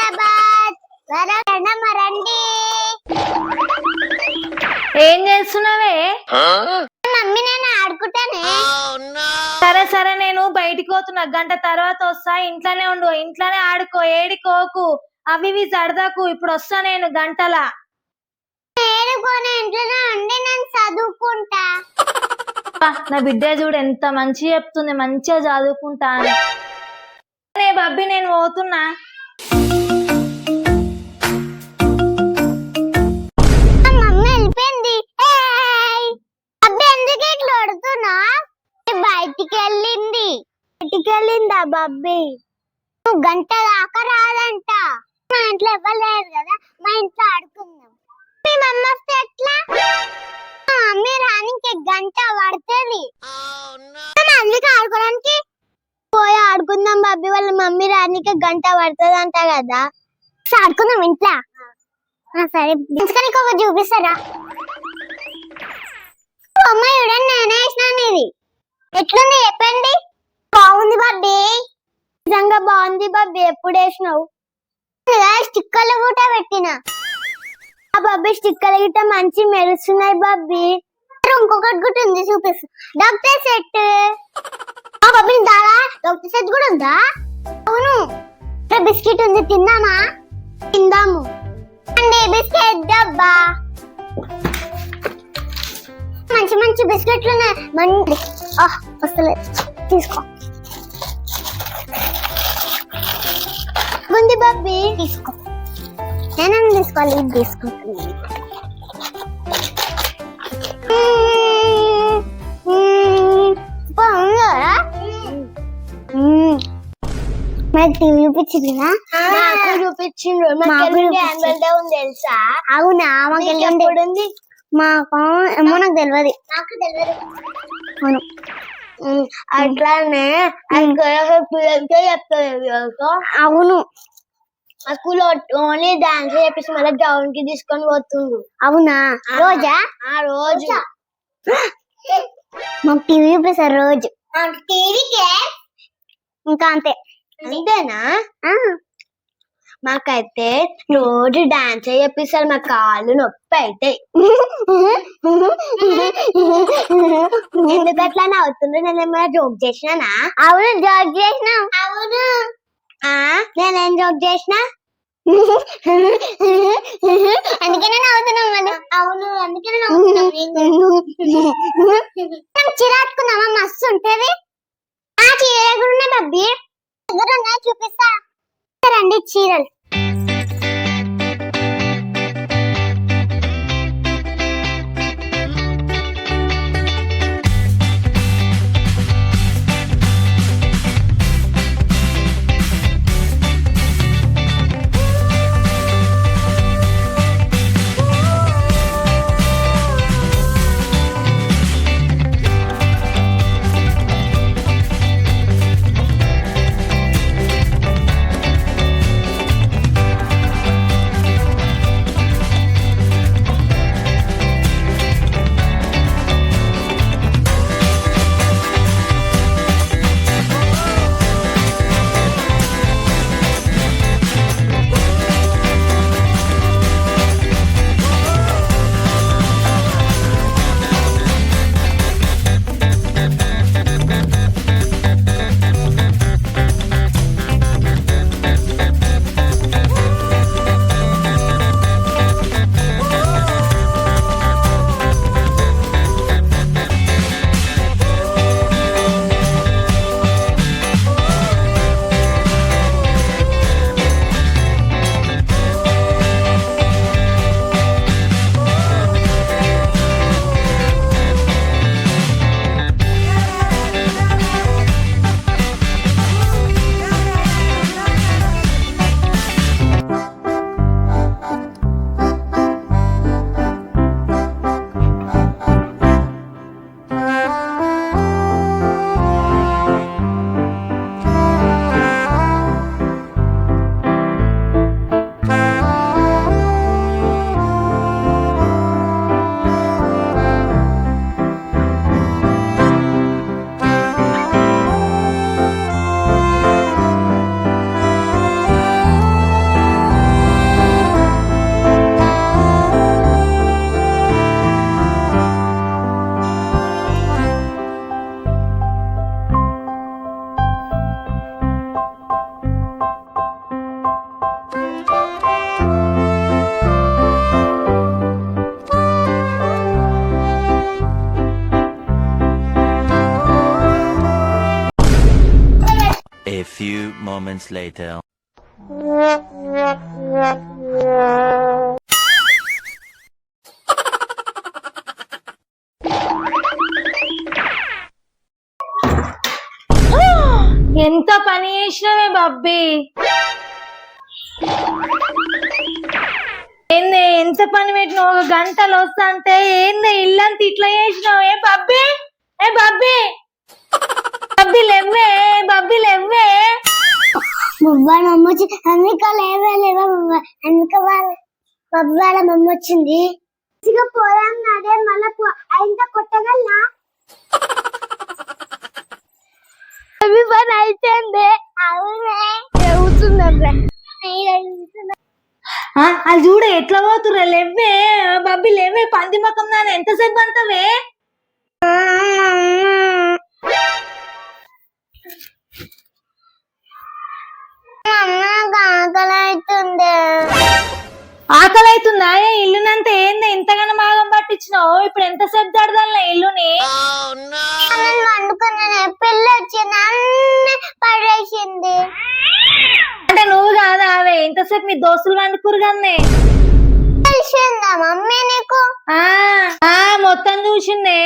హైదరాబాద్ రండి. ఏం చేస్తున్నావే? మమ్మీ నేను ఆడుకుంటానే. సరే సరే, నేను బయటికి పోతున్నా, గంట తర్వాత వస్తా. ఇంట్లోనే ఉండు, ఇంట్లోనే ఆడుకో, ఏడికోకు, అవి ఇవి సరదాకు. ఇప్పుడు వస్తా నేను గంటల. ఏడుకోనే, ఇంట్లోనే ఉండి నేను చదువుకుంటా. నా బిడ్డ చూడు ఎంత మంచిగా చెప్తుంది, మంచిగా చదువుకుంటా అని. బబ్బి నేను పోతున్నా. మమ్మీ వెళ్ళిపోయింది. అబ్బా ఎందుకు ఇట్లా కొడుతున్నా? బయటికి వెళ్ళిందా బబ్బీ? గంట దాకా రాదంట. మా ఇంట్లో ఇవ్వలేదు కదా, మా ఇంట్లో ఆడుకుందాం. మీ మమ్మీ వస్తే ఎట్లా? మమ్మీ రానికి గంట పడుతుంది. అందుకే ఆడుకోవడానికి పోయి ఆడుకుందాం బబ్బీ. వాళ్ళ మమ్మీ రానికి గంట పడుతుంది అంట కదా, ఆడుకుందాం ఇంట్లో. సరే తీసుకొని ఒక చూపిస్తారా? అమ్మ చూడండి, నేనే వేసినాను. ఇది ఎట్లుంది చెప్పండి? బాగుంది బబ్బీ, నిజంగా బాగుంది బబ్బీ. ఎప్పుడు వేసినావు? స్టిక్కర్లు కూడా పెట్టిన. ఆ బబ్బీ స్టిక్కర్లు గిట్ట మంచి మెరుస్తున్నాయి బబ్బీ. ఇంకొకటి కూడా ఉంది, చూపిస్తా. Doctor set. ఆ బబ్బీ దాదా డాక్టర్ సెట్ కూడా ఉందా? అవును. బిస్కెట్ ఉంది, తిందామా? తిందాము అండి. బిస్కెట్ డబ్బా, మంచి మంచి బిస్కెట్లు ఉన్నాయి. మంచి వస్తలేదు, తీసుకో. ఉంది బబ్బీ, తీసుకో. నేనేం తీసుకోవాలి? ఇది తీసుకుంటున్నాను. మరి టీవీ చూపించిందా? నాకు చూపించిండ్రు. తెలుసా? అవునా? మాకు ఉంది. మాకు ఏమో నాకు తెలియదు. అవును. అట్లానే అవును. ఆ స్కూల్లో ఓన్లీ డాన్స్ చేపిస్తే మళ్ళీ గ్రౌండ్ కి తీసుకొని పోతుండ్రు. అవునా? రోజా? రోజు మాకు టీవీ చూపిస్తారు రోజు. టీవీకే ఇంకా అంతే. అంతేనా? మాకైతే రోజు డాన్స్ చేపిస్తారు. మా కాళ్ళు నొప్పి అవుతాయి. ఎందుకు అట్లా నవ్వుతుండ్రు? నేను ఏమైనా జోక్ చేసినానా? అవును, జోక్ చేసినా. అవును. నేనేం జోక్ చేసినా? అందుకనే నవ్వుతున్నాం కదా. అవును, అందుకనే చిరాకున్నామా? మస్తు ఉంటది. ఆ చీరలు కూడా ఉన్నాయి బబ్బీ, దగ్గర ఉన్నాయి, చూపిస్తా రండి చీరలు. moments later. ఎంత పని చేసినవే బబ్బీ, ఏంది ఎంత పని పెట్టినావు? ఒక గంటలు వస్తా అంటే ఏంది ఇల్లంతా ఇట్లా చేసినావు? ఏ బబ్బీ, ఏ బబ్బీ, బబ్బీ లేవే, బబ్బీ లేవే. వాళ్ళ మమ్మ వచ్చి అందుక లేవా లేవా అందుక బాబు వాళ్ళ మమ్మ వచ్చింది. పోయాం అదే మళ్ళా ఆయన కొట్టగలనా అవి పని అయిపోయింది. అవునే అవుతుందంటే అది చూడ ఎట్లా పోతుర్రా, లేవే బబ్బీ లేవే, పంది మొక్కం నాన్న ఎంతసేపు అంతవే? ఆకలి అవుతుంది. ఆకలి అవుతుందా? ఇల్లునంతా ఏంది ఇంతగానో మాగం పట్టించినావు? ఇప్పుడు ఎంతసేపు దడదల్లా ఇల్లుని? వండుకున్నాను, పిల్ల వచ్చింది అన్ని పడేసింది. అంటే నువ్వు కాదా అవే ఇంతసేపు మీ దోస్తులు వండుకురు కన్నే? తెలిసిందా మమ్మీ నీకు? మొత్తం చూసిందే,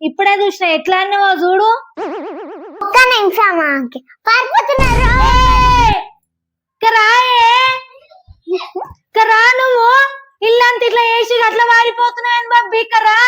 ఇప్పుడే చూసిన. ఎట్లా అన్నావో చూడు. ఒక్క నిమిషం పారిపోతున్నారు. రా నువ్వు, ఇల్లంతా ఇట్లా వేసి అట్లా వారిపోతున్నాయని బబ్బీ కరా.